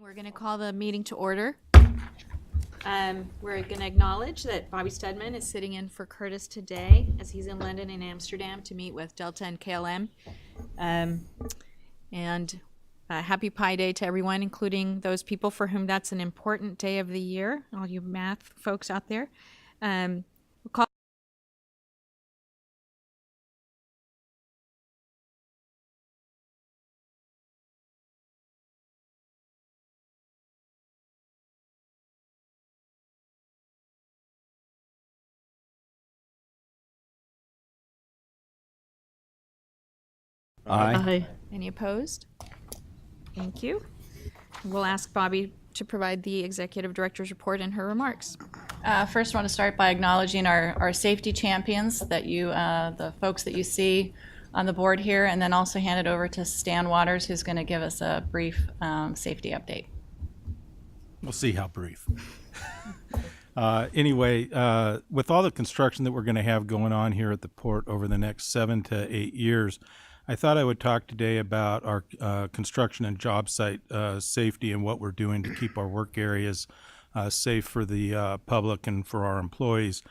We're going to call the meeting to order. We're going to acknowledge that Bobby Studman is sitting in for Curtis today as he's in London and Amsterdam to meet with Delta and KLM. Happy Pi Day to everyone, including those people for whom that's an important day of the year, all you math folks out there. We'll call Aye. Any opposed? Thank you. We'll ask Bobby to provide the executive director's report and her remarks. First, I want to start by acknowledging our safety champions, that the folks that you see on the board here, and then also hand it over to Stan Waters, who's going to give us a brief safety update. We'll see how brief. Anyway, with all the construction that we're going to have going on here at the port over the next 7 to 8 years, I thought I would talk today about our construction and job site safety and what we're doing to keep our work areas safe for the public and for our employees.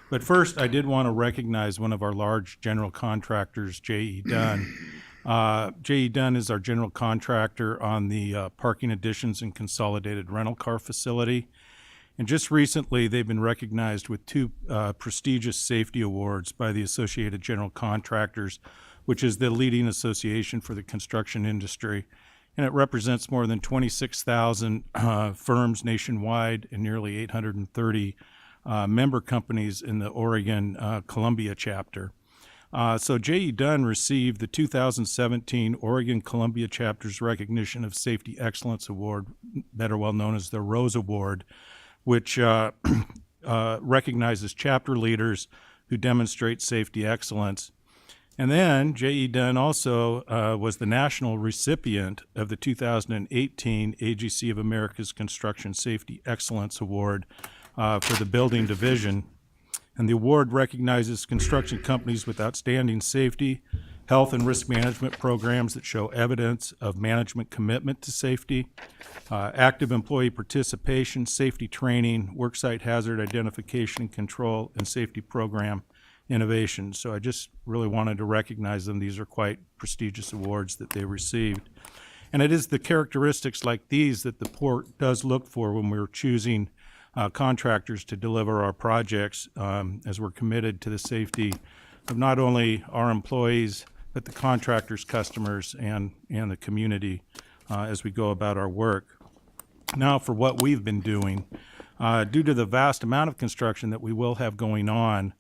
But first, I did want to recognize one of our large general contractors, J.E. Dunn. J.E. Dunn is our general contractor on the parking additions and consolidated rental car facility. And just recently, they've been recognized with two prestigious safety awards by the Associated General Contractors, which is the leading association for the construction industry. And it represents more than 26,000 firms nationwide and nearly 830 member companies in the Oregon Columbia chapter. So J.E. Dunn received the 2017 Oregon Columbia Chapter's Recognition of Safety Excellence Award, better well known as the Rose Award, which recognizes chapter leaders who demonstrate safety excellence. And then J.E. Dunn also was the national recipient of the 2018 AGC of America's Construction Safety Excellence Award for the building division. And the award recognizes construction companies with outstanding safety, health and risk management programs that show evidence of management commitment to safety, active employee participation, safety training, worksite hazard identification and control, and safety program innovation. So I just really wanted to recognize them. These are quite prestigious awards that they received. And it is the characteristics like these that the port does look for when we're choosing contractors to deliver our projects, as we're committed to the safety of not only our employees, but the contractors, customers, and the community as we go about our work. Now for what we've been doing. Due to the vast amount of construction that we will have going on,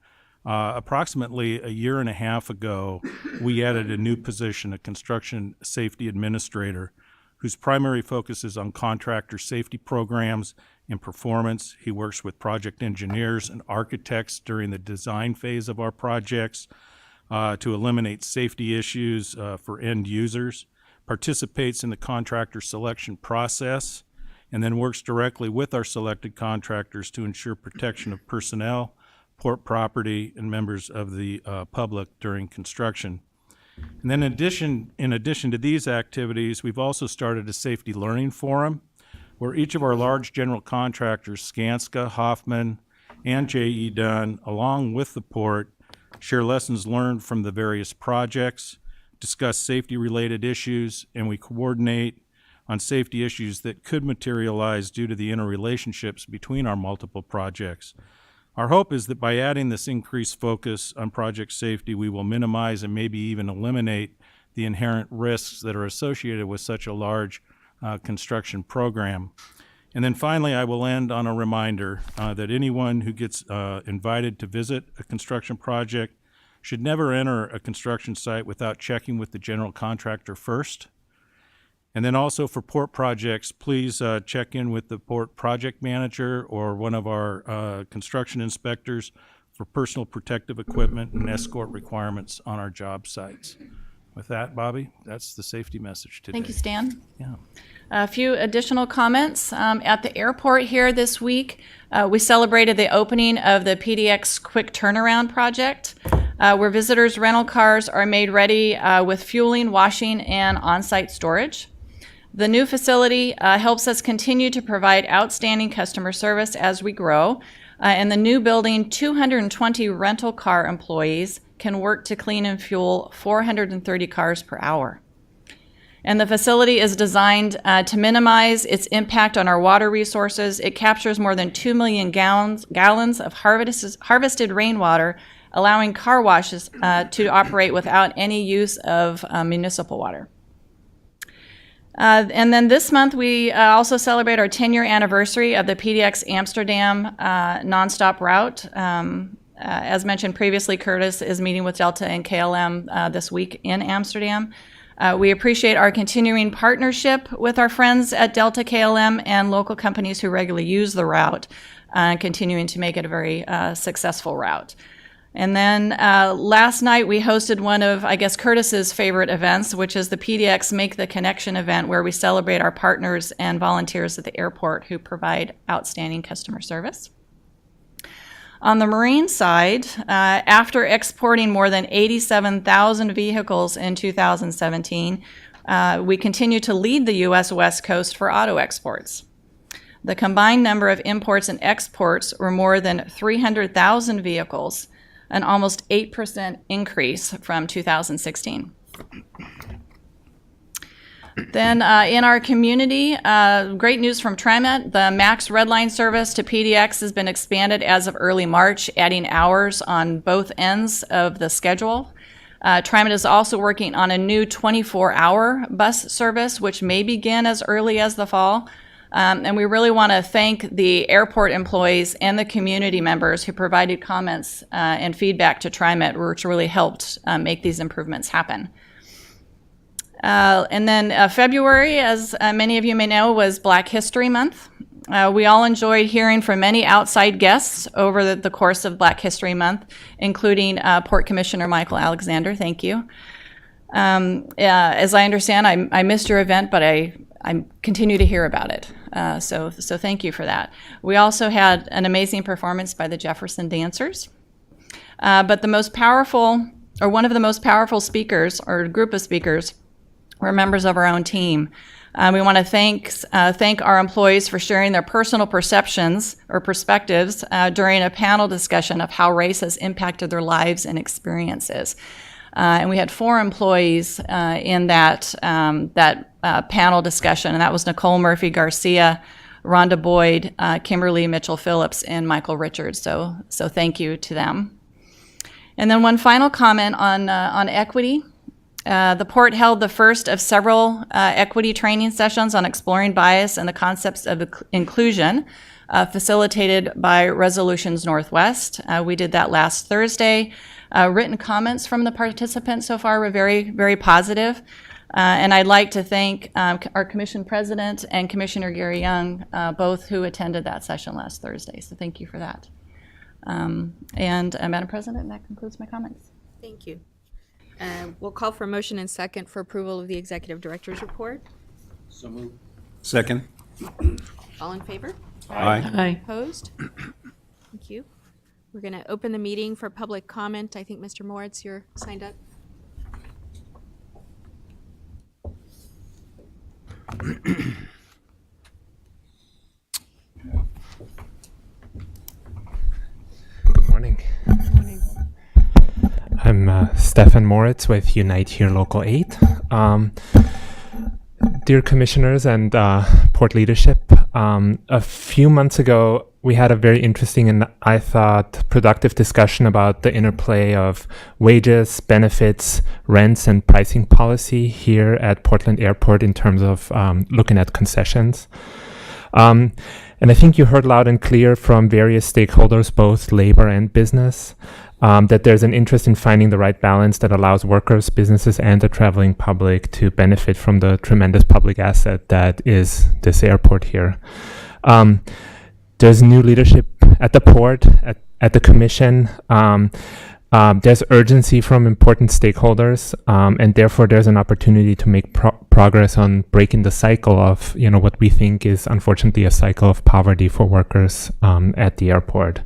approximately a year and a half ago, we added a new position, a construction safety administrator, whose primary focus is on contractor safety programs and performance. He works with project engineers and architects during the design phase of our projects to eliminate safety issues for end users, participates in the contractor selection process, and then works directly with our selected contractors to ensure protection of personnel, port property, and members of the public during construction. And then in addition to these activities, we've also started a safety learning forum where each of our large general contractors, Skanska, Hoffman, and J.E. Dunn, along with the port, share lessons learned from the various projects, discuss safety-related issues, and we coordinate on safety issues that could materialize due to the interrelationships between our multiple projects. Our hope is that by adding this increased focus on project safety, we will minimize and maybe even eliminate the inherent risks that are associated with such a large construction program. And then finally, I will end on a reminder that anyone who gets invited to visit a construction project should never enter a construction site without checking with the general contractor first. And then also for port projects, please check in with the port project manager or one of our construction inspectors for personal protective equipment and escort requirements on our job sites. With that, Bobby, that's the safety message today. Thank you, Stan. Yeah. A few additional comments. At the airport here this week, we celebrated the opening of the PDX Quick Turnaround Project, where visitors' rental cars are made ready with fueling, washing, and on-site storage. The new facility helps us continue to provide outstanding customer service as we grow. In the new building, 220 rental car employees can work to clean and fuel 430 cars per hour. And the facility is designed to minimize its impact on our water resources. It captures more than 2 million gallons of harvested rainwater, allowing car washes to operate without any use of municipal water. And then this month, we also celebrate our 10-year anniversary of the PDX Amsterdam nonstop route. As mentioned previously, Curtis is meeting with Delta and KLM this week in Amsterdam. We appreciate our continuing partnership with our friends at Delta, KLM, and local companies who regularly use the route, continuing to make it a very successful route. And then last night we hosted one of, I guess, Curtis's favorite events, which is the PDX Make the Connection event, where we celebrate our partners and volunteers at the airport who provide outstanding customer service. On the marine side, after exporting more than 87,000 vehicles in 2017, we continue to lead the U.S. West Coast for auto exports. The combined number of imports and exports were more than 300,000 vehicles, an almost 8% increase from 2016. Then in our community, great news from TriMet. The MAX Red Line service to PDX has been expanded as of early March, adding hours on both ends of the schedule. TriMet is also working on a new 24-hour bus service, which may begin as early as the fall. And we really want to thank the airport employees and the community members who provided comments and feedback to TriMet, which really helped make these improvements happen. And then February, as many of you may know, was Black History Month. We all enjoyed hearing from many outside guests over the course of Black History Month, including Port Commissioner Michael Alexander. Thank you. As I understand, I missed your event, but I continue to hear about it. So thank you for that. We also had an amazing performance by the Jefferson Dancers. But the most powerful, or one of the most powerful speakers, or group of speakers, were members of our own team. We want to thank our employees for sharing their personal perceptions or perspectives during a panel discussion of how race has impacted their lives and experiences. And we had 4 employees in that panel discussion, and that was Nicole Murphy Garcia, Rhonda Boyd, Kimberly Mitchell Phillips, and Michael Richards. So thank you to them. And then one final comment on equity. The Port held the first of several equity training sessions on exploring bias and the concepts of inclusion, facilitated by Resolutions Northwest. We did that last Thursday. Written comments from the participants so far were very, very positive. And I'd like to thank our commission president and Commissioner Gary Young, both who attended that session last Thursday. So thank you for that. And Madam President, that concludes my comments. Thank you. We'll call for a motion and second for approval of the executive director's report. So moved. Second. All in favor? Aye. Opposed? Thank you. We're going to open the meeting for public comment. I think, Mr. Moritz, you're signed up. Good morning. I'm Stefan Moritz with Unite Here Local 8. Dear commissioners and port leadership, a few months ago we had a very interesting and I thought productive discussion about the interplay of wages, benefits, rents, and pricing policy here at Portland Airport in terms of looking at concessions. And I think you heard loud and clear from various stakeholders, both labor and business, that there's an interest in finding the right balance that allows workers, businesses, and the traveling public to benefit from the tremendous public asset that is this airport here. There's new leadership at the port, at the commission. There's urgency from important stakeholders, and therefore there's an opportunity to make progress on breaking the cycle of, what we think is unfortunately a cycle of poverty for workers at the airport.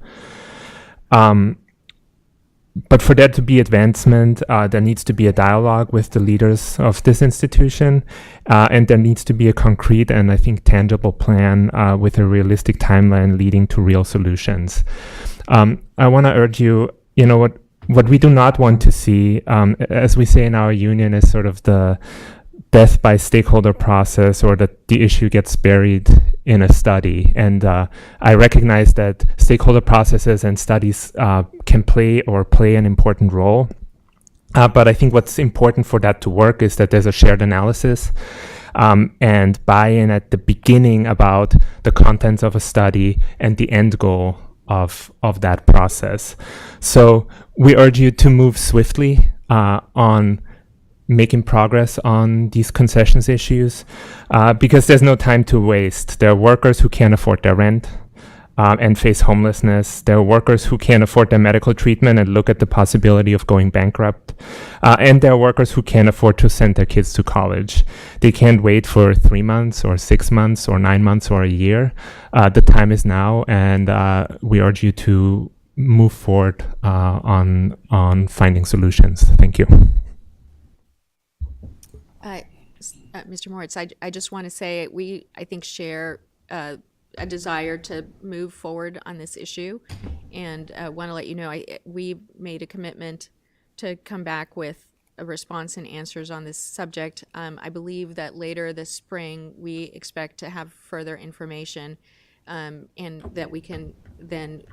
but for there to be advancement, there needs to be a dialogue with the leaders of this institution, and there needs to be a concrete and I think tangible plan with a realistic timeline leading to real solutions. I want to urge you, what we do not want to see, as we say in our union, is sort of the death by stakeholder process, or that the issue gets buried in a study. And I recognize that stakeholder processes and studies can play an important role. But I think what's important for that to work is that there's a shared analysis and buy-in at the beginning about the contents of a study and the end goal of that process. So we urge you to move swiftly on making progress on these concessions issues because there's no time to waste. There are workers who can't afford their rent and face homelessness. There are workers who can't afford their medical treatment and look at the possibility of going bankrupt. And there are workers who can't afford to send their kids to college. They can't wait for 3 months or 6 months or 9 months or a year. The time is now, and we urge you to move forward on finding solutions. Thank you. Mr. Moritz, I just want to say I think, share a desire to move forward on this issue, and want to let you know we made a commitment to come back with a response and answers on this subject. I believe that later this spring we expect to have further information, and that we can then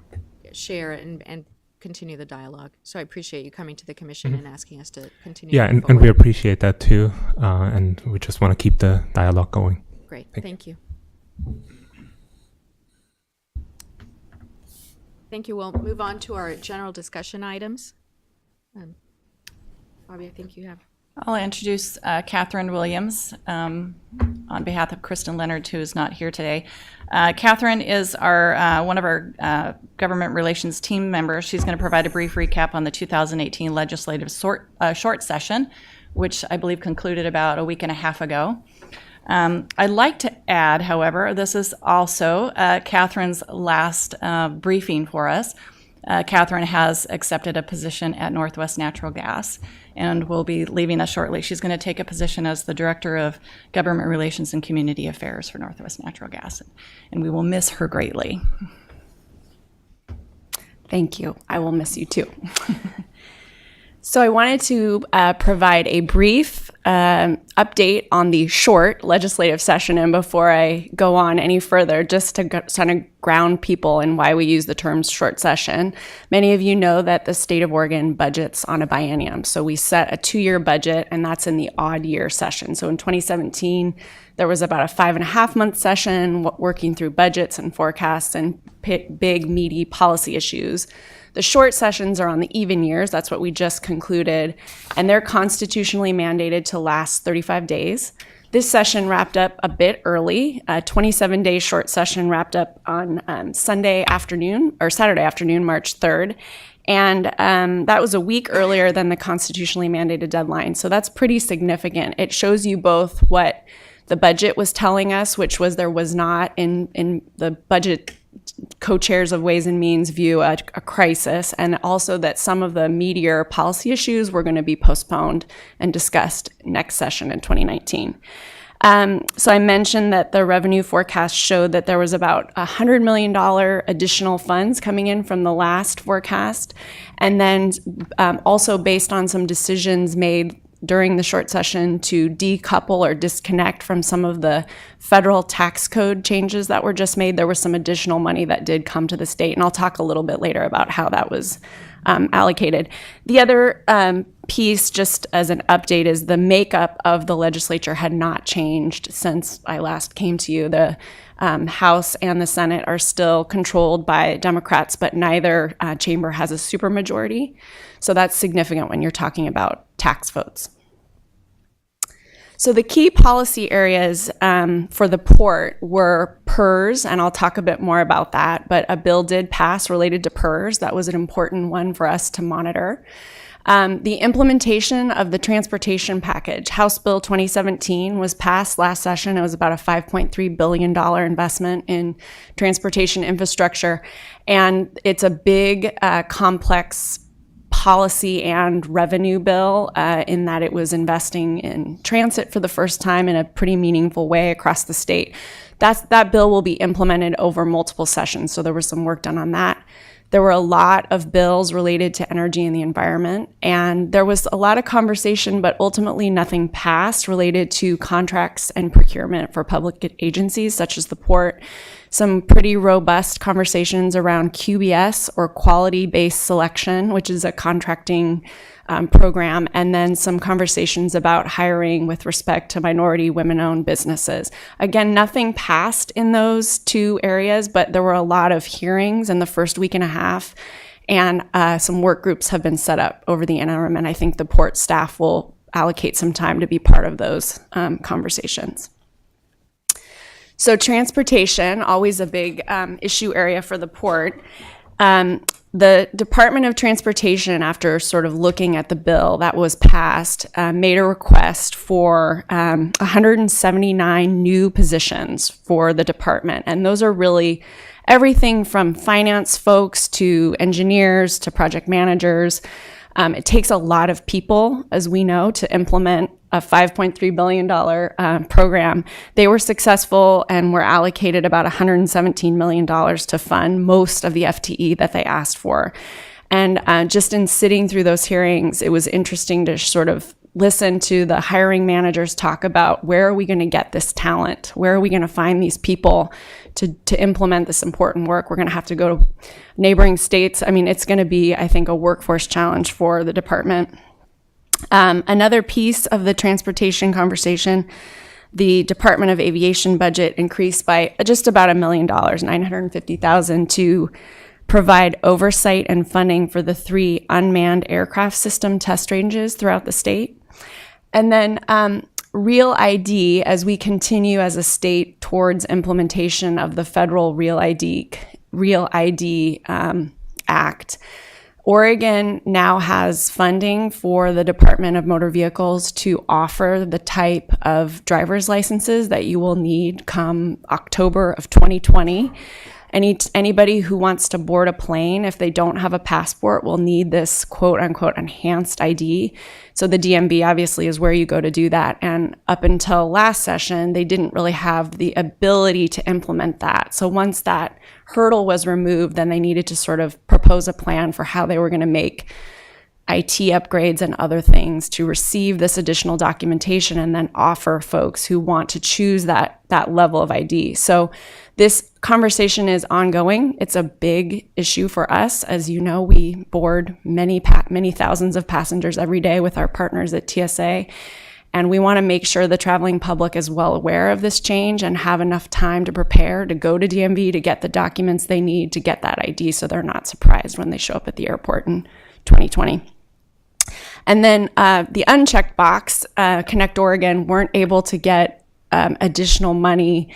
share and continue the dialogue. So I appreciate you coming to the commission and asking us to continue. Yeah, and we appreciate that too, and we just want to keep the dialogue going. Great, thank you. Thank you. We'll move on to our general discussion items. Bobby, I think you have. I'll introduce Catherine Williams on behalf of Kristen Leonard, who is not here today. Catherine is one of our government relations team members. She's going to provide a brief recap on the 2018 legislative short session, which I believe concluded about a week and a half ago. I'd like to add, however, this is also Catherine's last briefing for us. Catherine has accepted a position at Northwest Natural Gas and will be leaving us shortly. She's going to take a position as the Director of Government Relations and Community Affairs for Northwest Natural Gas, and we will miss her greatly. Thank you. I will miss you too. So I wanted to provide a brief update on the short legislative session. And before I go on any further, just to kind of ground people in why we use the term short session. Many of you know that the state of Oregon budgets on a biennium. So we set a 2-year budget, and that's in the odd year session. So in 2017, there was about a 5.5-month session working through budgets and forecasts and big, meaty policy issues. The short sessions are on the even years. That's what we just concluded. And they're constitutionally mandated to last 35 days. This session wrapped up a bit early. A 27-day short session wrapped up on Saturday afternoon, March 3rd. And that was a week earlier than the constitutionally mandated deadline. So that's pretty significant. It shows you both what the budget was telling us, which was there was not in the budget co-chairs of Ways and Means view a crisis, and also that some of the meatier policy issues were going to be postponed and discussed next session in 2019. So I mentioned that the revenue forecast showed that there was about $100 million additional funds coming in from the last forecast, and then also based on some decisions made during the short session to decouple or disconnect from some of the federal tax code changes that were just made. There was some additional money that did come to the state, and I'll talk a little bit later about how that was allocated. The other piece, just as an update, is the makeup of the legislature had not changed since I last came to you. The House and the Senate are still controlled by Democrats, but neither chamber has a supermajority. So that's significant when you're talking about tax votes. So the key policy areas for the port were PERS, and I'll talk a bit more about that, but a bill did pass related to PERS. That was an important one for us to monitor. The implementation of the transportation package, House Bill 2017, was passed last session. It was about a $5.3 billion investment in transportation infrastructure, and it's a big, complex policy and revenue bill in that it was investing in transit for the first time in a pretty meaningful way across the state. That bill will be implemented over multiple sessions, so there was some work done on that. There were a lot of bills related to energy and the environment, and there was a lot of conversation, but ultimately nothing passed related to contracts and procurement for public agencies such as the port. Some pretty robust conversations around QBS, or quality-based selection, which is a contracting program, and then some conversations about hiring with respect to minority women-owned businesses. Again, nothing passed in those two areas, but there were a lot of hearings in the first week and a half, and some work groups have been set up over the interim, and I think the port staff will allocate some time to be part of those conversations. So transportation, always a big issue area for the port. The Department of Transportation, after sort of looking at the bill that was passed, made a request for 179 new positions for the department. And those are really everything from finance folks to engineers to project managers. It takes a lot of people, as we know, to implement a $5.3 billion program. They were successful and were allocated about $117 million to fund most of the FTE that they asked for. And just in sitting through those hearings, it was interesting to sort of listen to the hiring managers talk about, where are we going to get this talent? Where are we going to find these people to implement this important work? We're going to have to go to neighboring states. I mean, it's going to be, I think, a workforce challenge for the department. Another piece of the transportation conversation, the Department of Aviation budget increased by just about $1 million, $950,000, to provide oversight and funding for the 3 unmanned aircraft system test ranges throughout the state. And then Real ID, as we continue as a state towards implementation of the federal Real ID Act, Oregon now has funding for the Department of Motor Vehicles to offer the type of driver's licenses that you will need come October of 2020. Anybody who wants to board a plane, if they don't have a passport, will need this quote-unquote enhanced ID. So the DMV obviously is where you go to do that. And up until last session, they didn't really have the ability to implement that. So once that hurdle was removed, then they needed to sort of propose a plan for how they were going to make IT upgrades and other things to receive this additional documentation and then offer folks who want to choose that level of ID. So this conversation is ongoing. It's a big issue for us. As you know, we board many thousands of passengers every day with our partners at TSA. And we want to make sure the traveling public is well aware of this change and have enough time to prepare to go to DMV to get the documents they need to get that ID, so they're not surprised when they show up at the airport in 2020. And then the unchecked box, Connect Oregon weren't able to get additional money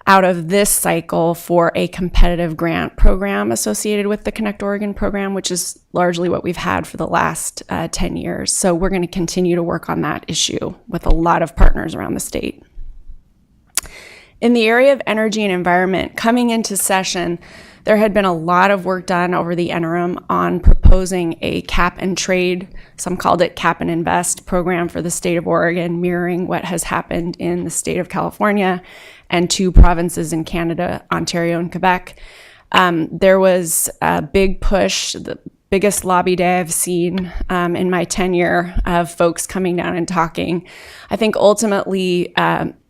out of this cycle for a competitive grant program associated with the Connect Oregon program, which is largely what we've had for the last 10 years. So we're going to continue to work on that issue with a lot of partners around the state. In the area of energy and environment, coming into session, there had been a lot of work done over the interim on proposing a cap and trade, some called it cap and invest program for the state of Oregon, mirroring what has happened in the state of California and 2 provinces in Canada, Ontario and Quebec. There was a big push, the biggest lobby day I've seen in my tenure, of folks coming down and talking. I think ultimately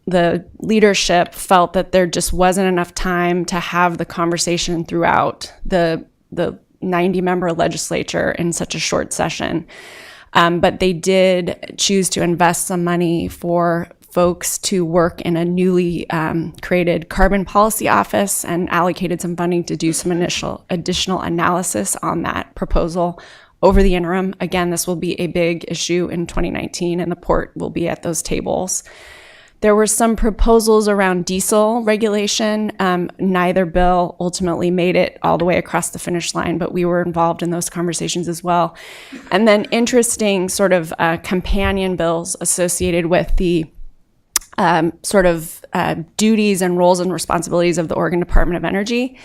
the leadership felt that there just wasn't enough time to have the conversation throughout the 90-member legislature in such a short session. But they did choose to invest some money for folks to work in a newly created carbon policy office and allocated some funding to do some additional analysis on that proposal over the interim. Again, this will be a big issue in 2019, and the port will be at those tables. There were some proposals around diesel regulation. Neither bill ultimately made it all the way across the finish line, but we were involved in those conversations as well. And then interesting sort of companion bills associated with the duties and roles and responsibilities of the Oregon Department of Energy.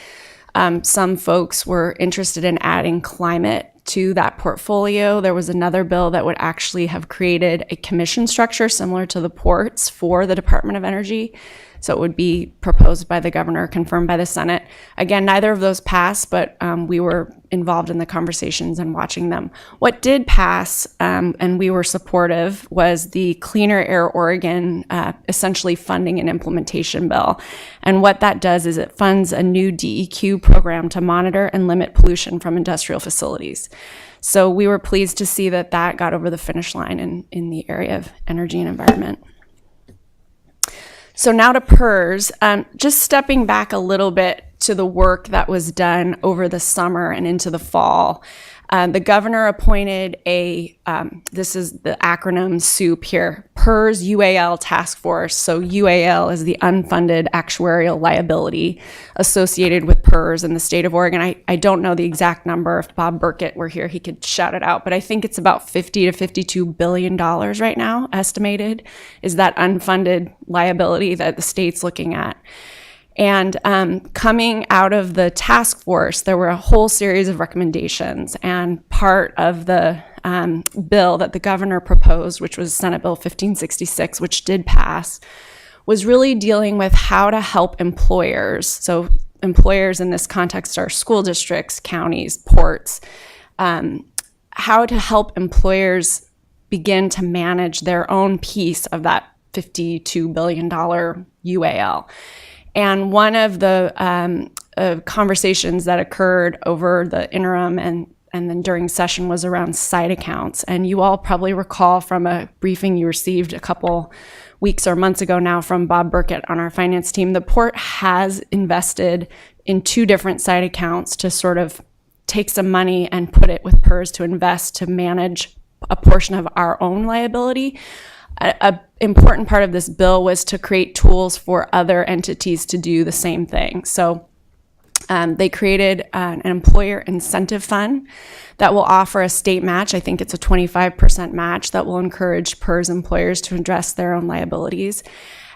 Some folks were interested in adding climate to that portfolio. There was another bill that would actually have created a commission structure similar to the ports for the Department of Energy. So it would be proposed by the governor, confirmed by the Senate. Again, neither of those passed, but we were involved in the conversations and watching them. What did pass, and we were supportive, was the Cleaner Air Oregon essentially funding and implementation bill. And what that does is it funds a new DEQ program to monitor and limit pollution from industrial facilities. So we were pleased to see that that got over the finish line in the area of energy and environment. So now to PERS, just stepping back a little bit to the work that was done over the summer and into the fall. The governor appointed this is the acronym soup here, PERS UAL Task Force. So UAL is the unfunded actuarial liability associated with PERS in the state of Oregon. I don't know the exact number. If Bob Burkett were here, he could shout it out. But I think it's about $50 to $52 billion right now, estimated, is that unfunded liability that the state's looking at. And coming out of the task force, there were a whole series of recommendations. And part of the bill that the governor proposed, which was Senate Bill 1566, which did pass, was really dealing with how to help employers. So employers in this context are school districts, counties, ports, how to help employers begin to manage their own piece of that $52 billion UAL. And one of the conversations that occurred over the interim and then during session was around site accounts. And you all probably recall from a briefing you received a couple weeks or months ago now from Bob Burkett on our finance team, the port has invested in 2 different site accounts to sort of take some money and put it with PERS to invest to manage a portion of our own liability. An important part of this bill was to create tools for other entities to do the same thing. So they created an employer incentive fund that will offer a state match. I think it's a 25% match that will encourage PERS employers to address their own liabilities.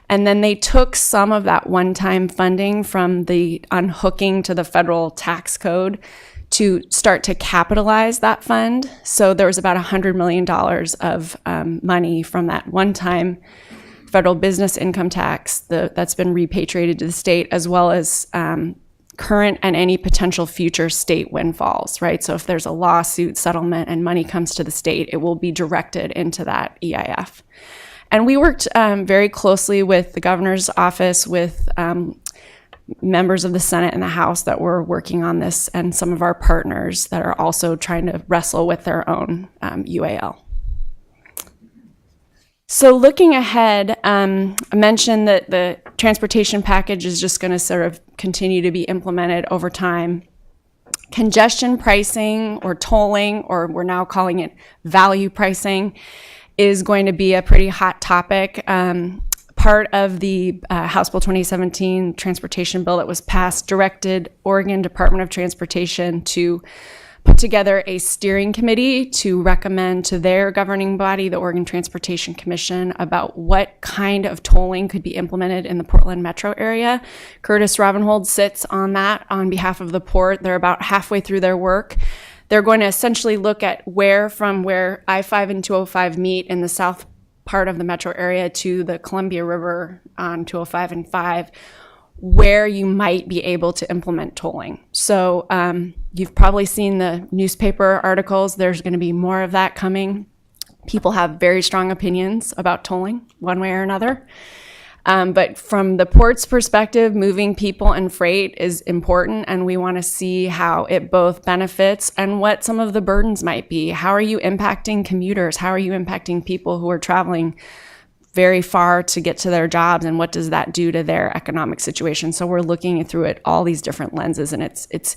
And then they took some of that one-time funding from the unhooking to the federal tax code to start to capitalize that fund. So there was about $100 million of money from that one-time federal business income tax that's been repatriated to the state, as well as current and any potential future state windfalls, right? So if there's a lawsuit settlement and money comes to the state, it will be directed into that EIF. And we worked very closely with the governor's office, with members of the Senate and the House that were working on this, and some of our partners that are also trying to wrestle with their own UAL. So looking ahead, I mentioned that the transportation package is just going to sort of continue to be implemented over time. Congestion pricing or tolling, or we're now calling it value pricing, is going to be a pretty hot topic. Part of the House Bill 2017 transportation bill that was passed directed Oregon Department of Transportation to put together a steering committee to recommend to their governing body, the Oregon Transportation Commission, about what kind of tolling could be implemented in the Portland metro area. Curtis Ravenhold sits on that on behalf of the port. They're about halfway through their work. They're going to essentially look at where I-5 and 205 meet in the south part of the metro area to the Columbia River on 205 and 5, where you might be able to implement tolling. So you've probably seen the newspaper articles. There's going to be more of that coming. People have very strong opinions about tolling, one way or another. But from the port's perspective, moving people and freight is important, and we want to see how it both benefits and what some of the burdens might be. How are you impacting commuters? How are you impacting people who are traveling very far to get to their jobs, and what does that do to their economic situation? So we're looking through it all these different lenses, and it's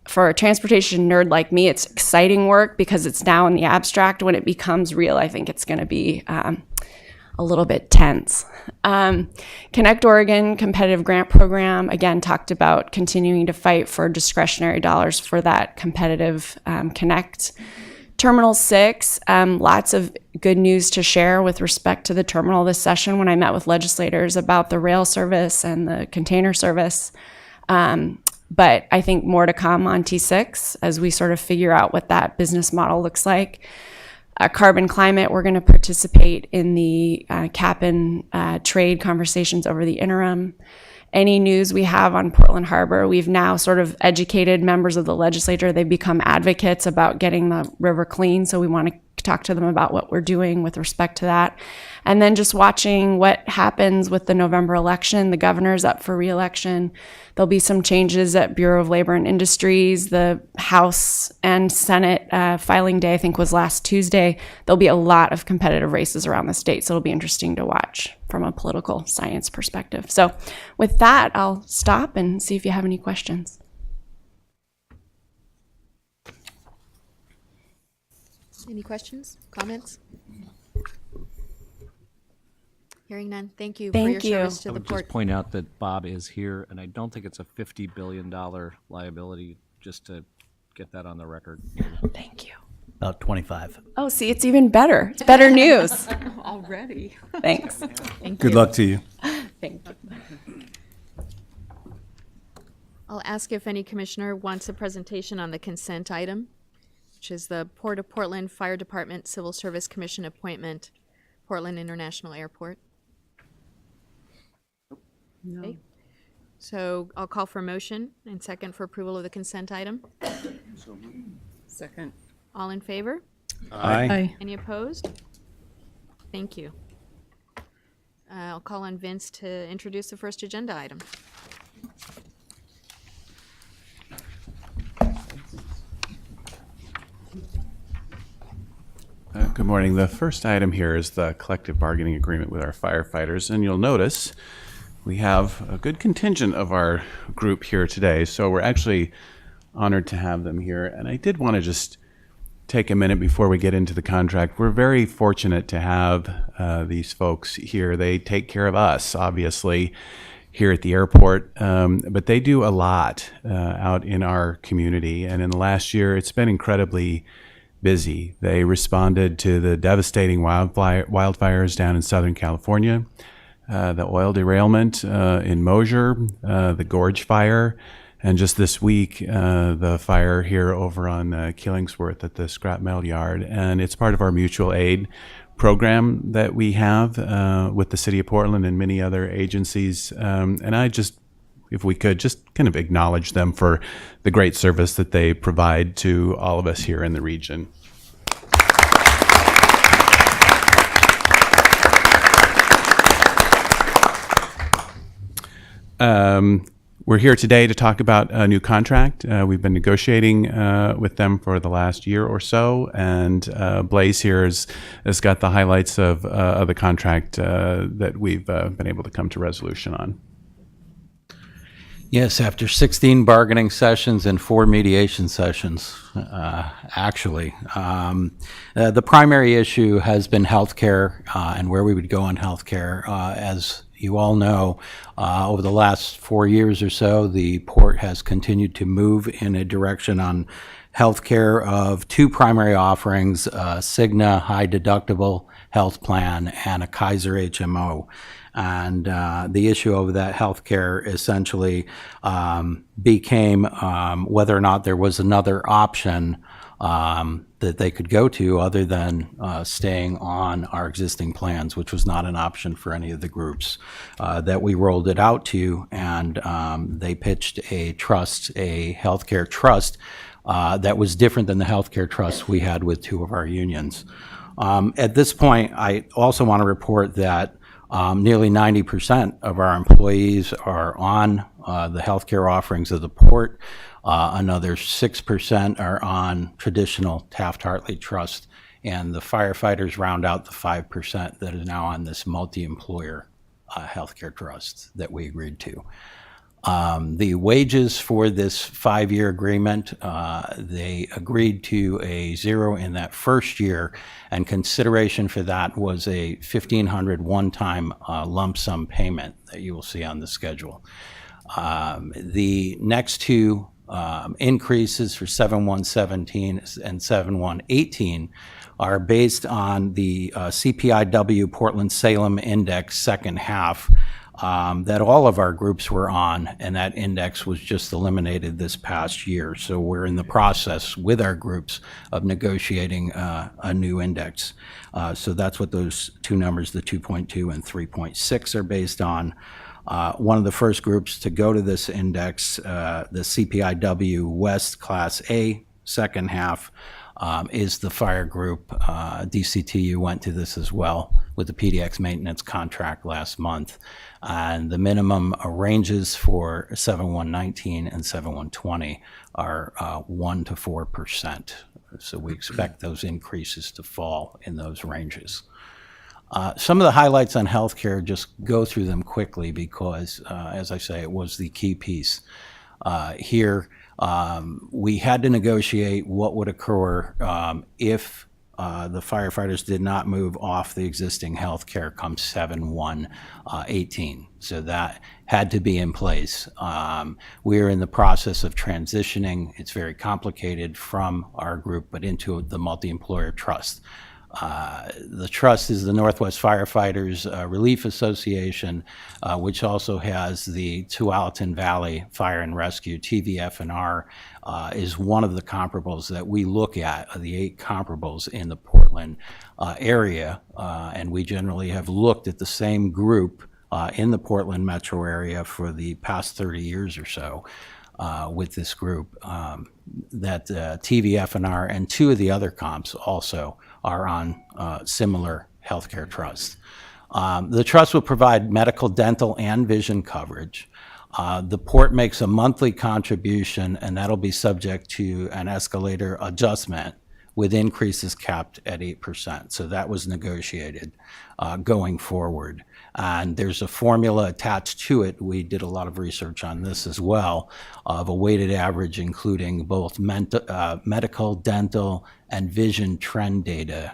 for a transportation nerd like me, it's exciting work because it's now in the abstract. When it becomes real, I think it's going to be a little bit tense. Connect Oregon competitive grant program, again, talked about continuing to fight for discretionary dollars for that competitive Connect. Terminal 6, lots of good news to share with respect to the terminal this session. When I met with legislators about the rail service and the container service, but I think more to come on T6 as we sort of figure out what that business model looks like. Carbon climate, we're going to participate in the cap and trade conversations over the interim. Any news we have on Portland Harbor, we've now sort of educated members of the legislature. They've become advocates about getting the river clean, so we want to talk to them about what we're doing with respect to that. And then just watching what happens with the November election. The governor's up for re-election. There'll be some changes at Bureau of Labor and Industries. The House and Senate filing day, I think, was last Tuesday. There'll be a lot of competitive races around the state, so it'll be interesting to watch from a political science perspective. So with that, I'll stop and see if you have any questions. Any questions, comments? Hearing none. Thank you for Thank your you. service to I the would port. just point out that Bob is here, and I don't think it's a $50 billion liability, just to get that on the record. Thank you. About 25. Oh, see, it's even better. It's better news. Already. Thanks. Good luck to you. Thank you. I'll ask if any commissioner wants a presentation on the consent item, which is the Port of Portland Fire Department Civil Service Commission appointment, Portland International Airport. No. Okay. So I'll call for a motion and second for approval of the consent item. Second. All in favor? Aye. Any opposed? Thank you. I'll call on Vince to introduce the first agenda item. Good morning. The first item here is the collective bargaining agreement with our firefighters, and you'll notice we have a good contingent of our group here today, so we're actually honored to have them here. And I did want to just take a minute before we get into the contract. We're very fortunate to have these folks here. They take care of us, obviously, here at the airport, but they do a lot out in our community. And in the last year, it's been incredibly busy. They responded to the devastating wildfires down in Southern California, the oil derailment in Mosier, the Gorge Fire, and just this week, the fire here over on Killingsworth at the scrap metal yard. And it's part of our mutual aid program that we have with the City of Portland and many other agencies. And I just, if we could, just kind of acknowledge them for the great service that they provide to all of us here in the region. We're here today to talk about a new contract. We've been negotiating with them for the last year or so, and Blaze here has got the highlights of the contract that we've been able to come to resolution on. Yes, after 16 bargaining sessions and 4 mediation sessions, actually. The primary issue has been healthcare and where we would go on healthcare. As you all know, over the last 4 years or so, the port has continued to move in a direction on healthcare of 2 primary offerings, Cigna high deductible health plan and a Kaiser HMO. And the issue of that healthcare essentially became whether or not there was another option that they could go to other than staying on our existing plans, which was not an option for any of the groups that we rolled it out to. And they pitched a trust, a healthcare trust that was different than the healthcare trust we had with 2 of our unions. At this point, I also want to report that nearly 90% of our employees are on the healthcare offerings of the port. Another 6% are on traditional Taft-Hartley Trust, and the firefighters round out the 5% that is now on this multi-employer healthcare trust that we agreed to. The wages for this 5-year agreement, they agreed to a 0 in that first year, and consideration for that was a $1,500 one-time lump sum payment that you will see on the schedule. The next 2 increases for 7/1/17 and 7/1/18 are based on the CPIW Portland-Salem Index second half that all of our groups were on, and that index was just eliminated this past year. So we're in the process with our groups of negotiating a new index. So that's what those two numbers, the 2.2 and 3.6, are based on. One of the first groups to go to this index, the CPIW West Class A second half, is the fire group. DCTU went to this as well with the PDX maintenance contract last month. And the minimum ranges for 7119 and 7120 are 1 to 4%. So we expect those increases to fall in those ranges. Some of the highlights on healthcare, just go through them quickly because, as I say, it was the key piece. Here, we had to negotiate what would occur if the firefighters did not move off the existing healthcare come 7/1/18. So that had to be in place. We are in the process of transitioning. It's very complicated from our group, but into the multi-employer trust. The trust is the Northwest Firefighters Relief Association, which also has the Tualatin Valley Fire and Rescue, TVF&R, is one of the comparables that we look at, the 8 comparables in the Portland area, and we generally have looked at the same group in the Portland metro area for the past 30 years or so. With this group, that TVF&R and 2 of the other comps also are on similar healthcare trusts. The trust will provide medical, dental, and vision coverage. The port makes a monthly contribution, and that'll be subject to an escalator adjustment with increases capped at 8%. So that was negotiated going forward. And there's a formula attached to it. We did a lot of research on this as well, of a weighted average including both medical, dental, and vision trend data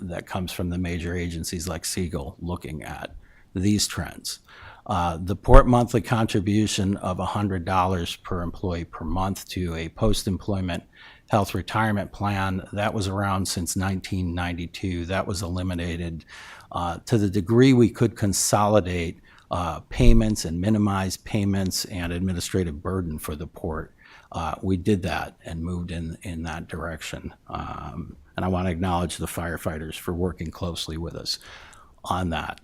that comes from the major agencies like Siegel looking at these trends. The port monthly contribution of $100 per employee per month to a post-employment health retirement plan, that was around since 1992. That was eliminated. To the degree we could consolidate payments and minimize payments and administrative burden for the port, we did that and moved in that direction. And I want to acknowledge the firefighters for working closely with us on that.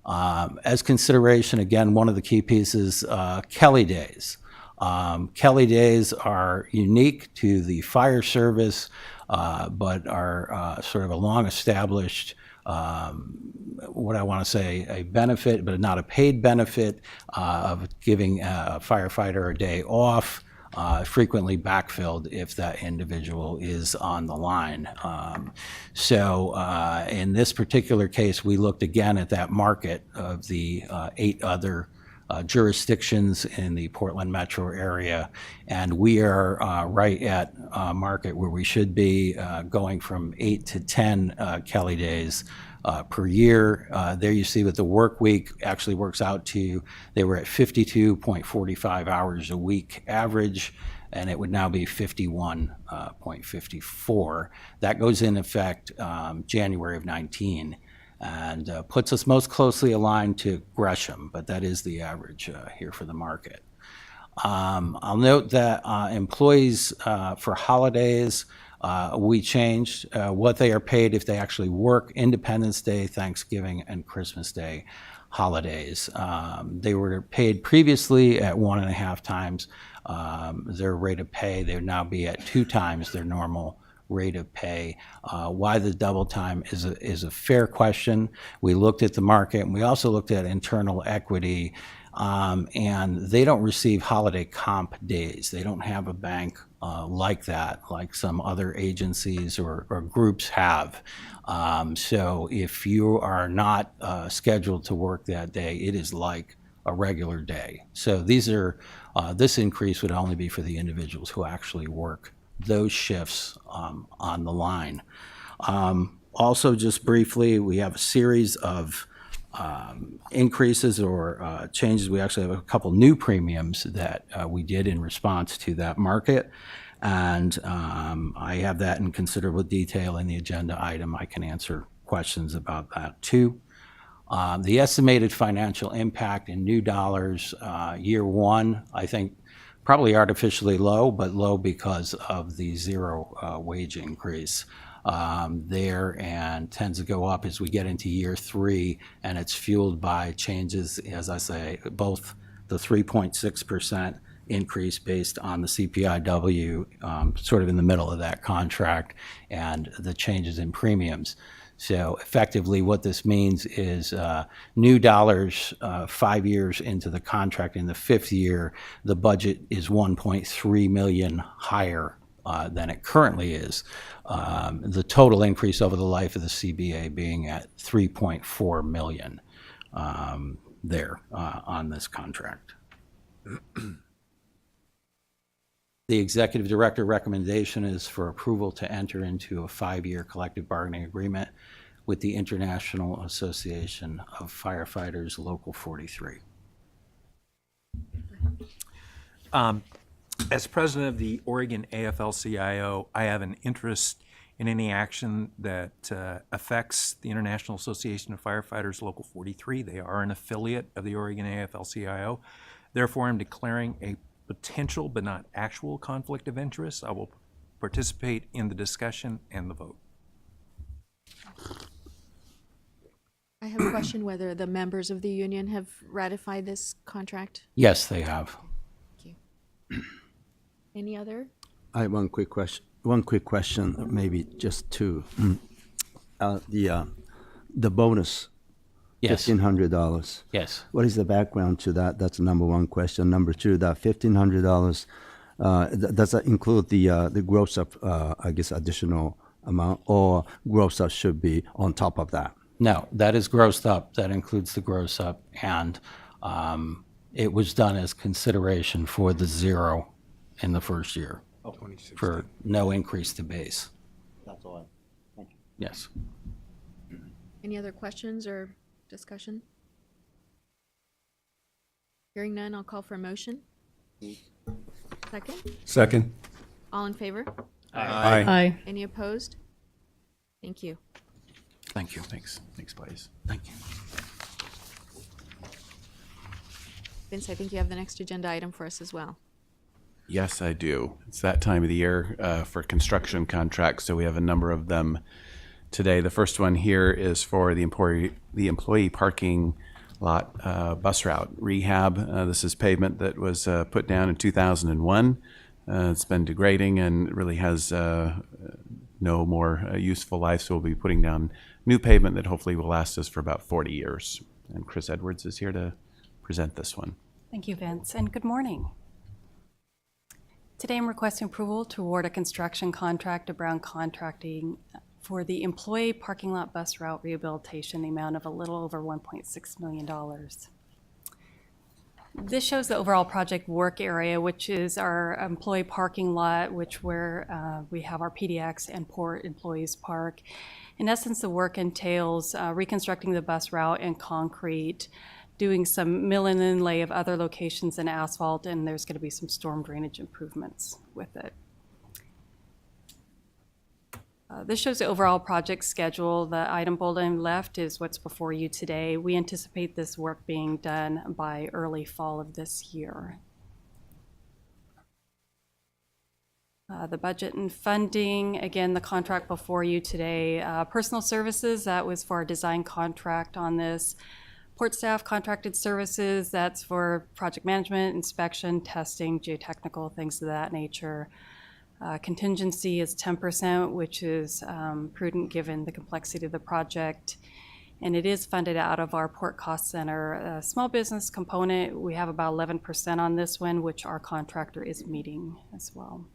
As consideration, again, one of the key pieces, Kelly Days. Kelly Days are unique to the fire service, but are sort of a long-established, what I want to say, a benefit, but not a paid benefit, of giving a firefighter a day off, frequently backfilled if that individual is on the line. So in this particular case, we looked again at that market of the 8 other jurisdictions in the Portland metro area, and we are right at market where we should be, going from 8 to 10 Kelly Days per year. There you see that the work week actually works out to, they were at 52.45 hours a week average, and it would now be 51.54. That goes in effect January of 19. And puts us most closely aligned to Gresham, but that is the average here for the market. I'll note that employees for holidays, we changed what they are paid if they actually work Independence Day, Thanksgiving, and Christmas Day holidays. They were paid previously at 1.5 times their rate of pay. They would now be at 2 times their normal rate of pay. Why the double time is a fair question. We looked at the market, and we also looked at internal equity, and they don't receive holiday comp days. They don't have a bank like that, like some other agencies or groups have. So if you are not scheduled to work that day, it is like a regular day. So these are, this increase would only be for the individuals who actually work those shifts on the line. Also, just briefly, we have a series of increases or changes. We actually have a couple new premiums that we did in response to that market, and I have that in considerable detail in the agenda item. I can answer questions about that too. The estimated financial impact in new dollars, year one, I think probably artificially low, but low because of the zero wage increase there, and tends to go up as we get into year three, and it's fueled by changes, as I say, both the 3.6% increase based on the CPIW, sort of in the middle of that contract, and the changes in premiums. So effectively, what this means is new dollars 5 years into the contract. In the fifth year, the budget is 1.3 million higher than it currently is. The total increase over the life of the CBA being at 3.4 million there on this contract. The executive director recommendation is for approval to enter into a 5-year collective bargaining agreement with the International Association of Firefighters Local 43. As president of the Oregon AFL-CIO, I have an interest in any action that affects the International Association of Firefighters Local 43. They are an affiliate of the Oregon AFL-CIO. Therefore, I'm declaring a potential but not actual conflict of interest. I will participate in the discussion and the vote. I have a question whether the members of the union have ratified this contract. Yes, they have. Thank you. Any other? I have one quick question, maybe just two. The bonus, Yes. $1,500. Yes. What is the background to that? That's number one question. Number two, that $1,500, does that include the gross up, I guess, additional amount, or gross up should be on top of that? No, that is grossed up. That includes the gross up, and it was done as consideration for the zero in the first year for no increase to base. That's all. Thank you. Yes. Any other questions or discussion? Hearing none, I'll call for a motion. Second? Second. All in favor? Aye. Any opposed? Thank you. Thank you. Thanks, Blaise. Thank you. Vince, I think you have the next agenda item for us as well. Yes, I do. It's that time of the year for construction contracts, so we have a number of them today. The first one here is for the employee parking lot bus route rehab. This is pavement that was put down in 2001. It's been degrading and really has no more useful life, so we'll be putting down new pavement that hopefully will last us for about 40 years. And Chris Edwards is here to present this one. Thank you, Vince, and good morning. Today I'm requesting approval to award a construction contract to Brown Contracting for the employee parking lot bus route rehabilitation, the amount of a little over $1.6 million. This shows the overall project work area, which is our employee parking lot, where we have our PDX and port employees park. In essence, the work entails reconstructing the bus route in concrete, doing some mill and inlay of other locations in asphalt, and there's going to be some storm drainage improvements with it. This shows the overall project schedule. The item bolded on the left is what's before you today. We anticipate this work being done by early fall of this year. The budget and funding, again, the contract before you today. Personal services, that was for our design contract on this. Port staff contracted services, that's for project management, inspection, testing, geotechnical, things of that nature. Contingency is 10%, which is prudent given the complexity of the project. And it is funded out of our Port Cost Center. Small business component, we have about 11% on this one, which our contractor is meeting as well.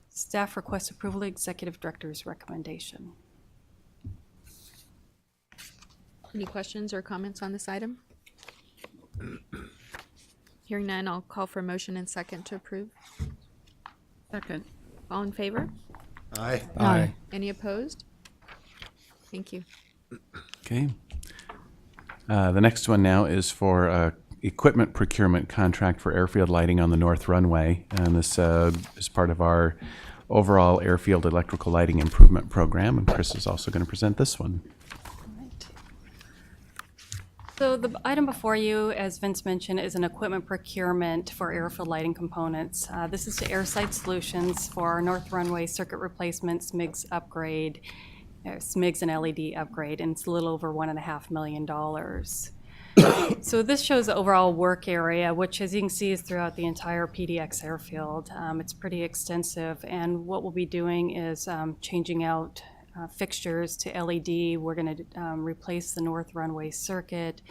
Staff requests approval of Executive Director's recommendation. Any questions or comments on this item? Hearing none, I'll call for a motion and second to approve. Second. All in favor? Aye. Aye. Any opposed? Thank you. Okay. The next one now is for equipment procurement contract for airfield lighting on the north runway. And this is part of our overall airfield electrical lighting improvement program. And Chris is also going to present this one. So the item before you, as Vince mentioned, is an equipment procurement for airfield lighting components. This is to Airside Solutions for our North Runway circuit replacement, SMIGS upgrade, SMIGS and LED upgrade, and it's a little over $1.5 million. So this shows the overall work area, which as you can see is throughout the entire PDX airfield. It's pretty extensive, and what we'll be doing is changing out fixtures to LED. We're going to replace the North Runway circuit.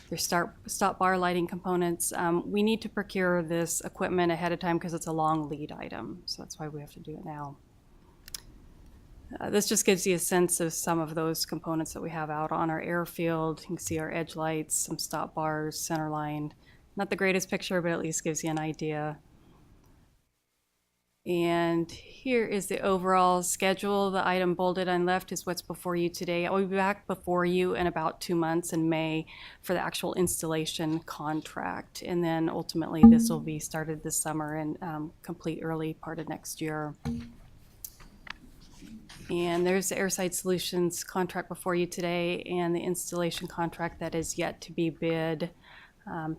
There's stop bar lighting components. We need to procure this equipment ahead of time because it's a long lead item, so that's why we have to do it now. This just gives you a sense of some of those components that we have out on our airfield. You can see our edge lights, some stop bars, center line. Not the greatest picture, but at least gives you an idea. And here is the overall schedule. The item bolded on left is what's before you today. I'll be back before you in about 2 months in May for the actual installation contract. And then ultimately this will be started this summer and complete early part of next year. And there's the Airside Solutions contract before you today and the installation contract that is yet to be bid.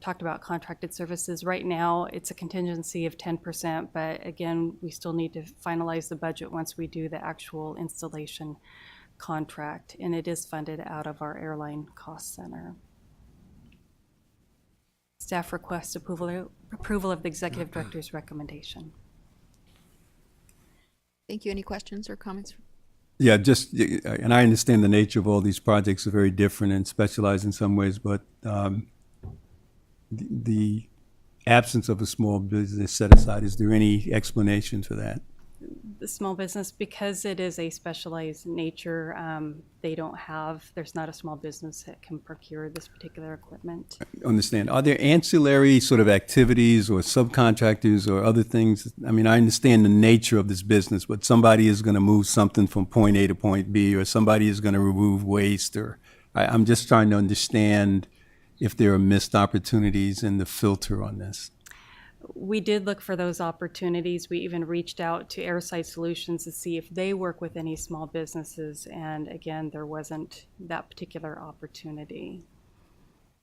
Talked about contracted services. Right now, it's a contingency of 10%, but again, we still need to finalize the budget once we do the actual installation contract, and it is funded out of our airline cost center. Staff requests approval of the executive director's recommendation. Thank you. Any questions or comments? Yeah, just, and I understand the nature of all these projects are very different and specialized in some ways, but the absence of a small business set aside, is there any explanation for that? The small business, because it is a specialized nature, there's not a small business that can procure this particular equipment. Understand. Are there ancillary sort of activities or subcontractors or other things? I mean, I understand the nature of this business, but somebody is going to move something from point A to point B, or somebody is going to remove waste, or I'm just trying to understand if there are missed opportunities in the filter on this. We did look for those opportunities. We even reached out to Airside Solutions to see if they work with any small businesses, and again, there wasn't that particular opportunity.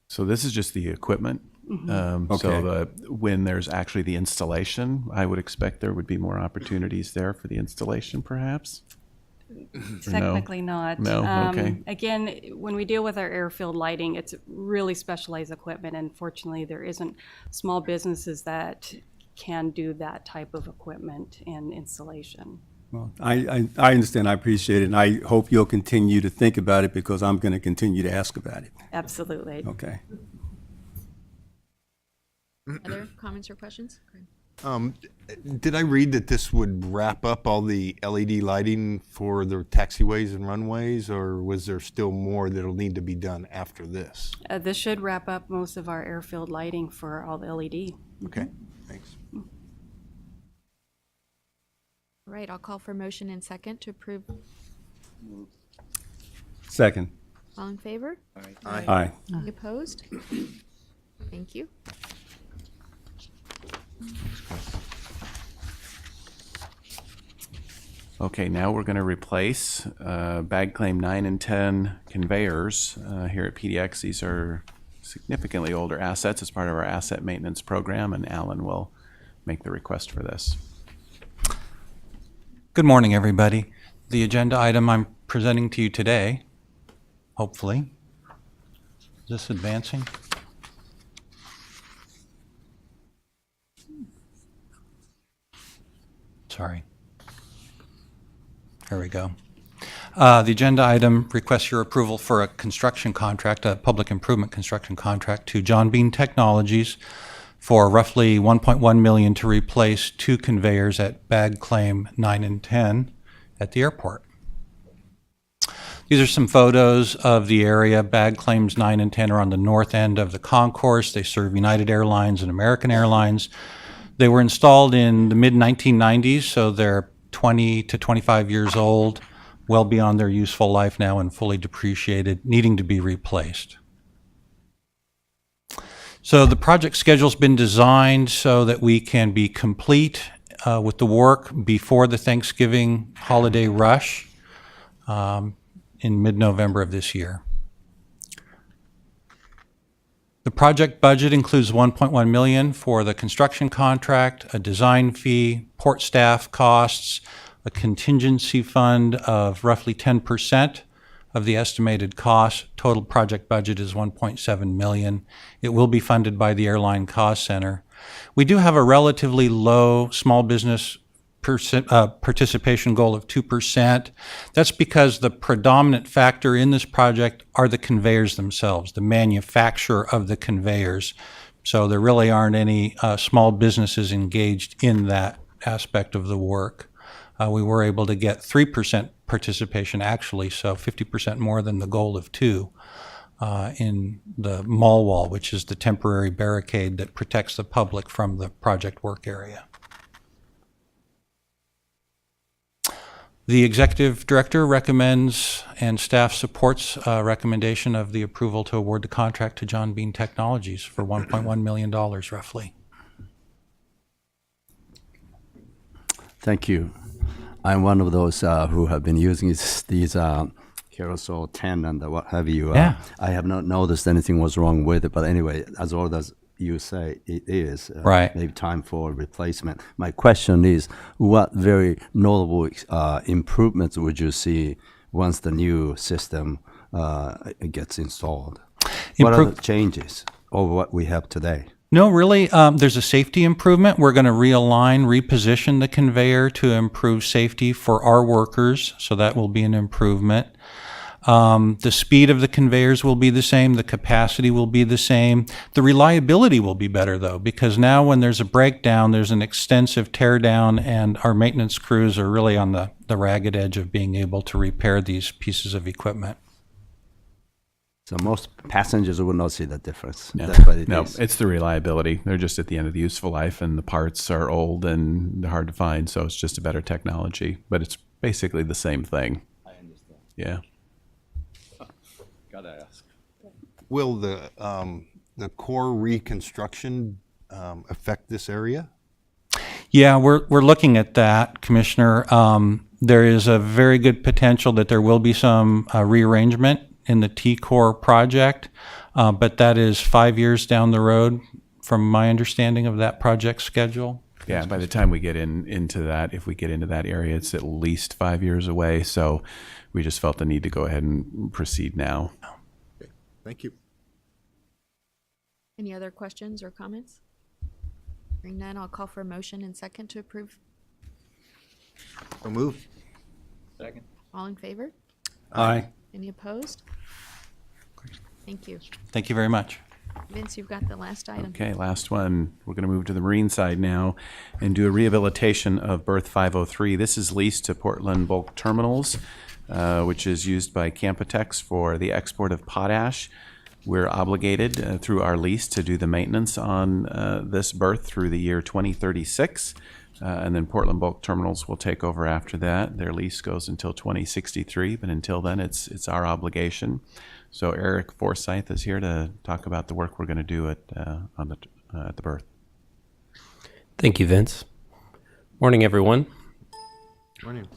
So this is just the equipment. Okay. So when there's actually the installation, I would expect there would be more opportunities there for the installation, perhaps? Technically not. No, okay. Again, when we deal with our airfield lighting, it's really specialized equipment, and fortunately there isn't small businesses that can do that type of equipment and installation. Well, I understand, I appreciate it, and I hope you'll continue to think about it because I'm going to continue to ask about it. Absolutely. Okay. Other comments or questions? Great. Did I read that this would wrap up all the LED lighting for the taxiways and runways, or was there still more that'll need to be done after this? This should wrap up most of our airfield lighting for all the LED. Okay, thanks. All right, I'll call for motion and second to approve. Second. All in favor? Aye. Any opposed? Thank you. Okay, now we're going to replace bag claim 9 and 10 conveyors here at PDX. These are significantly older assets as part of our asset maintenance program, and Alan will make the request for this. Good morning, everybody. The agenda item I'm presenting to you today, hopefully, is this advancing? Sorry. Here we go. The agenda item requests your approval for a construction contract, a public improvement construction contract to John Bean Technologies for roughly $1.1 million to replace 2 conveyors at bag claim 9 and 10 at the airport. These are some photos of the area. Bag claims 9 and 10 are on the north end of the concourse. They serve United Airlines and American Airlines. They were installed in the mid-1990s, so they're 20 to 25 years old, well beyond their useful life now and fully depreciated, needing to be replaced. So the project schedule's been designed so that we can be complete with the work before the Thanksgiving holiday rush in mid-November of this year. The project budget includes $1.1 million for the construction contract, a design fee, port staff costs, a contingency fund of roughly 10% of the estimated cost. Total project budget is $1.7 million. It will be funded by the Airline Cost Center. We do have a relatively low small business participation goal of 2%. That's because the predominant factor in this project are the conveyors themselves, the manufacture of the conveyors. So there really aren't any small businesses engaged in that aspect of the work. We were able to get 3% participation actually, so 50% more than the goal of 2% in the mall wall, which is the temporary barricade that protects the public from the project work area. The executive director recommends and staff supports recommendation of the approval to award the contract to John Bean Technologies for $1.1 million roughly. Thank you. I'm one of those who have been using these Carousel 10 and what have you. Yeah. I have not noticed anything was wrong with it, but anyway, as old as you say it is, Right. maybe time for replacement. My question is, what very notable improvements would you see once the new system gets installed? What are the changes over what we have today? No, really, there's a safety improvement. We're going to realign, reposition the conveyor to improve safety for our workers, so that will be an improvement. The speed of the conveyors will be the same. The capacity will be the same. The reliability will be better, though, because now when there's a breakdown, there's an extensive tear down, and our maintenance crews are really on the ragged edge of being able to repair these pieces of equipment. So most passengers will not see the difference. No, That's what it no, is. it's the reliability. They're just at the end of the useful life, and the parts are old and they're hard to find, so it's just a better technology. But it's basically the same thing. I understand. Yeah. Gotta ask. Will the core reconstruction affect this area? Yeah, we're looking at that, Commissioner. There is a very good potential that there will be some rearrangement in the T-Core project, but that is 5 years down the road from my understanding of that project schedule. Yeah, by the time we get into that, if we get into that area, it's at least 5 years away. So we just felt the need to go ahead and proceed now. Okay. Thank you. Any other questions or comments? Hearing none, I'll call for a motion and second to approve. So move. Second. All in favor? Aye. Any opposed? Thank you. Thank you very much. Vince, you've got the last item. Okay, last one. We're going to move to the marine side now and do a rehabilitation of berth 503. This is leased to Portland Bulk Terminals, which is used by Campotex for the export of potash. We're obligated through our lease to do the maintenance on this berth through the year 2036. And then Portland Bulk Terminals will take over after that. Their lease goes until 2063, but until then, it's our obligation. So Eric Forsyth is here to talk about the work we're going to do at the berth. Thank you, Vince. Morning, everyone. Morning.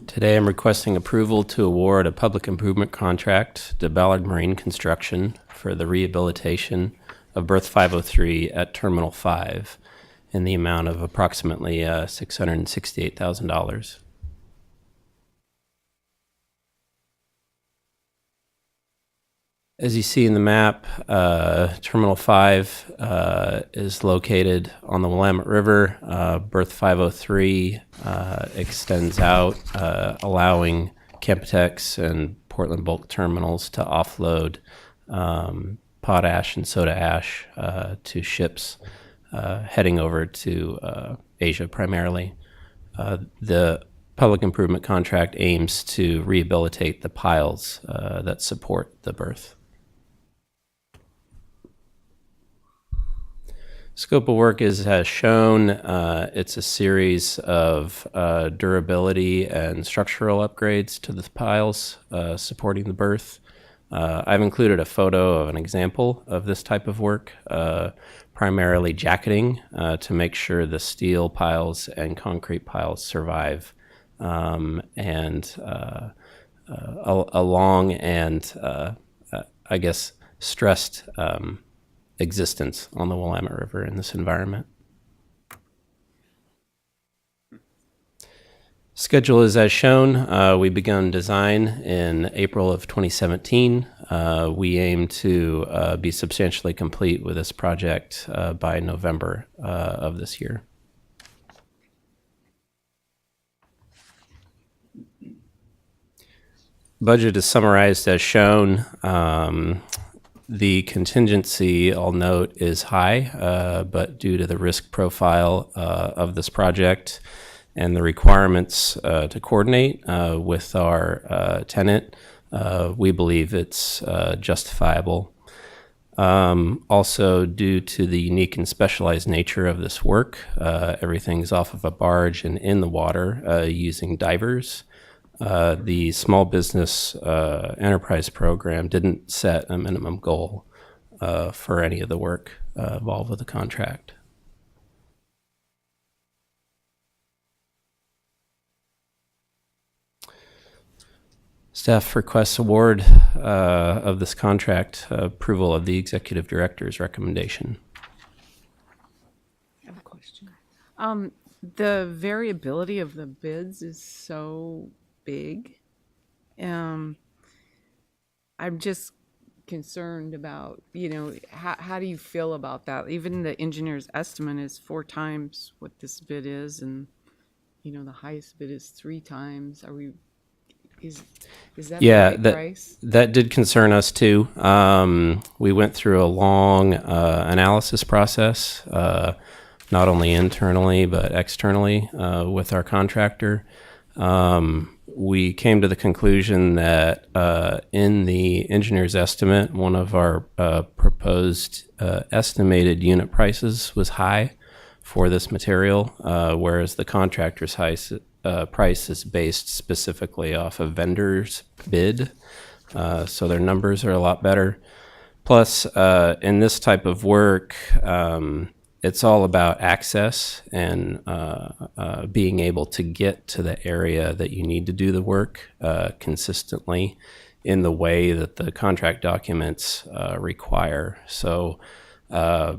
Today, I'm requesting approval to award a public improvement contract to Ballard Marine Construction for the rehabilitation of berth 503 at Terminal 5 in the amount of approximately $668,000. As you see in the map, Terminal 5 is located on the Willamette River. Berth 503 extends out, allowing Campotex and Portland Bulk Terminals to offload potash and soda ash to ships heading over to Asia primarily. The public improvement contract aims to rehabilitate the piles that support the berth. Scope of work is as shown. It's a series of durability and structural upgrades to the piles supporting the berth. I've included a photo of an example of this type of work, primarily jacketing to make sure the steel piles and concrete piles survive, and along and I guess stressed existence on the Willamette River in this environment. Schedule is as shown. We begun design in April of 2017. We aim to be substantially complete with this project by November of this year. Budget is summarized as shown. The contingency, I'll note, is high, but due to the risk profile of this project and the requirements to coordinate with our tenant, we believe it's justifiable. Also, due to the unique and specialized nature of this work, everything's off of a barge and in the water using divers. The Small Business Enterprise Program didn't set a minimum goal for any of the work involved with the contract. Staff requests award of this contract, approval of the Executive Director's recommendation. I have a question. The variability of the bids is so big. I'm just concerned about, how do you feel about that? Even the engineer's estimate is 4 times what this bid is, and, the highest bid is 3 times. Is that the right price? That did concern us too. We went through a long analysis process, not only internally but externally with our contractor. We came to the conclusion that in the engineer's estimate, one of our proposed estimated unit prices was high for this material, whereas the contractor's price is based specifically off of vendor's bid, so their numbers are a lot better. Plus, in this type of work, it's all about access and being able to get to the area that you need to do the work consistently in the way that the contract documents require. So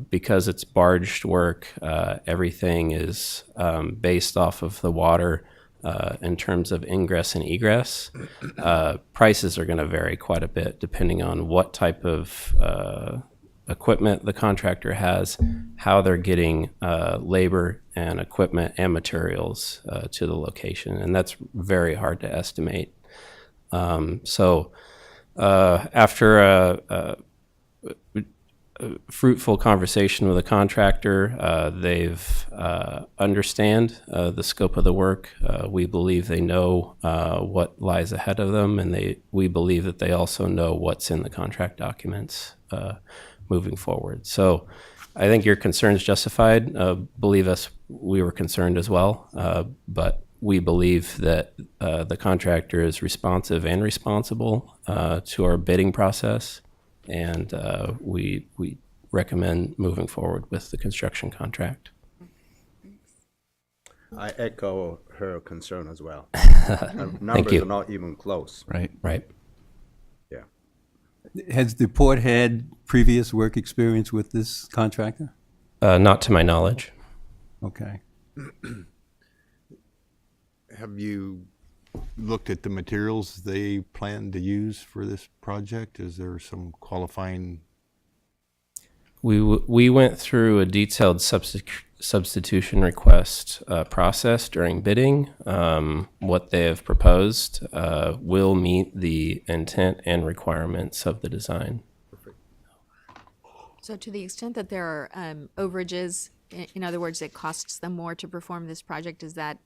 because it's barged work, everything is based off of the water in terms of ingress and egress. Prices are going to vary quite a bit depending on what type of equipment the contractor has, how they're getting labor and equipment and materials to the location, and that's very hard to estimate. So after a fruitful conversation with a contractor, they've understand the scope of the work. We believe they know what lies ahead of them, and we believe that they also know what's in the contract documents moving forward. So I think your concern is justified. Believe us, we were concerned as well, but we believe that the contractor is responsive and responsible to our bidding process, and we recommend moving forward with the construction contract. I echo her concern as well. Thank Numbers you. are not even close. Right. Right. Yeah. Has the port had previous work experience with this contractor? Not to my knowledge. Okay. Have you looked at the materials they plan to use for this project? Is there some qualifying? We went through a detailed substitution request process during bidding. What they have proposed will meet the intent and requirements of the design. So to the extent that there are overages, in other words, it costs them more to perform this project, is that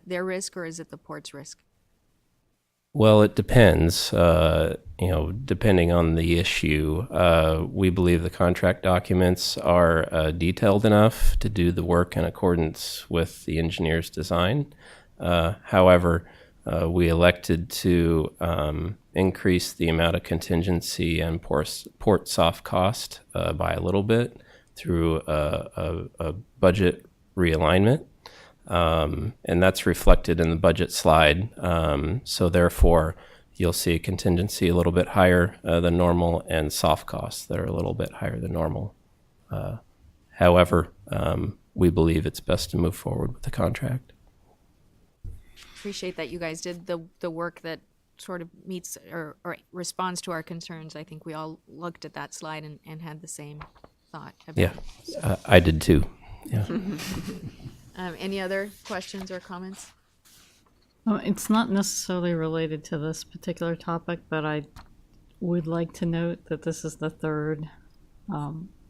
their risk or is it the port's risk? Well, it depends, depending on the issue. We believe the contract documents are detailed enough to do the work in accordance with the engineer's design. However, we elected to increase the amount of contingency and port soft cost by a little bit through a budget realignment. And that's reflected in the budget slide. So therefore, you'll see a contingency a little bit higher than normal and soft costs that are a little bit higher than normal. However, we believe it's best to move forward with the contract. Appreciate that you guys did the work that sort of meets or responds to our concerns. I think we all looked at that slide and had the same thought about Yeah, it. I did too. Yeah. Any other questions or comments? It's not necessarily related to this particular topic, but I would like to note that this is the third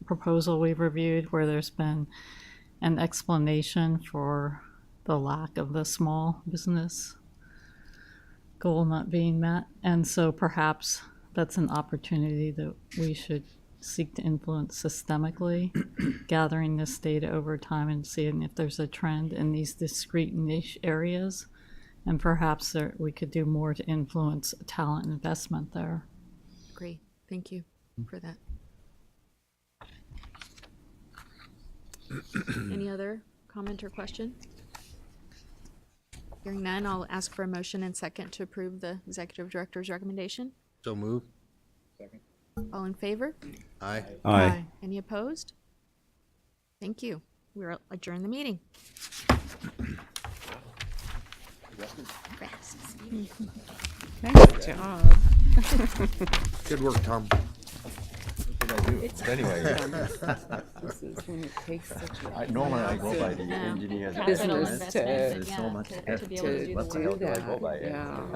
proposal we've reviewed where there's been an explanation for the lack of the small business goal not being met. And so perhaps that's an opportunity that we should seek to influence systemically, gathering this data over time and seeing if there's a trend in these discrete niche areas. And perhaps we could do more to influence talent investment there. Agree. Thank you for that. Any other comment or question? Hearing none, I'll ask for a motion and second to approve the executive director's recommendation. So move. All in favor? Aye. Aye. Any opposed? Thank you. We'll adjourn the meeting. Nice job. Good work, Tom. Anyway. This is when it takes such a Normally I go by the Yeah. engineer's Capital estimate. investment, There's yeah, so much to be able to texture. do What the the hell work. do I go by? Yeah.